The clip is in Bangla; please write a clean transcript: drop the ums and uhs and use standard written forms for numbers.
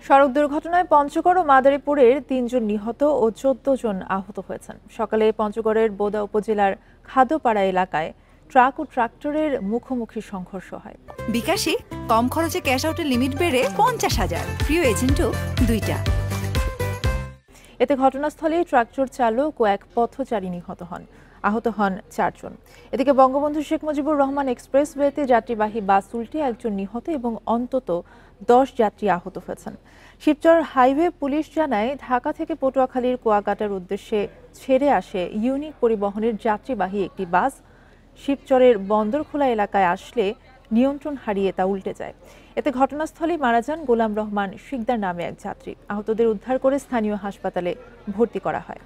সড়ক দুর্ঘটনায় পঞ্চগড় ও মাদারীপুরের ৩ জন নিহত ও ১৪ জন আহত হয়েছেন। সকালে পঞ্চগড়ের বোদা উপজেলার খাদপাড়া এলাকায় ট্রাক ও ট্রাক্টরের মুখোমুখি সংঘর্ষ হয়। বিকাশে কম খরচে ক্যাশ আউটের লিমিট বেড়ে ৫০,০০০, প্রিয় এজেন্টও ২টা। এতে ঘটনাস্থলেই ট্রাক্টর চালক ও এক পথচারী নিহত হন, আহত হন ৪ জন। এদিকে বঙ্গবন্ধু শেখ মুজিবুর রহমান এক্সপ্রেসওয়েতে যাত্রীবাহী বাস উল্টে একজন নিহত এবং অন্তত ১০ যাত্রী আহত হয়েছেন। শিবচর হাইওয়ে পুলিশ জানায়, ঢাকা থেকে পটুয়াখালীর কুয়াকাটার উদ্দেশ্যে ছেড়ে আসে ইউনিক পরিবহনের যাত্রীবাহী একটি বাস শিবচরের বন্দরখোলা এলাকায় আসলে নিয়ন্ত্রণ হারিয়ে তা উল্টে যায়। এতে ঘটনাস্থলেই মারা যান গোলাম রহমান শিকদার নামে এক যাত্রী। আহতদের উদ্ধার করে স্থানীয় হাসপাতালে ভর্তি করা হয়।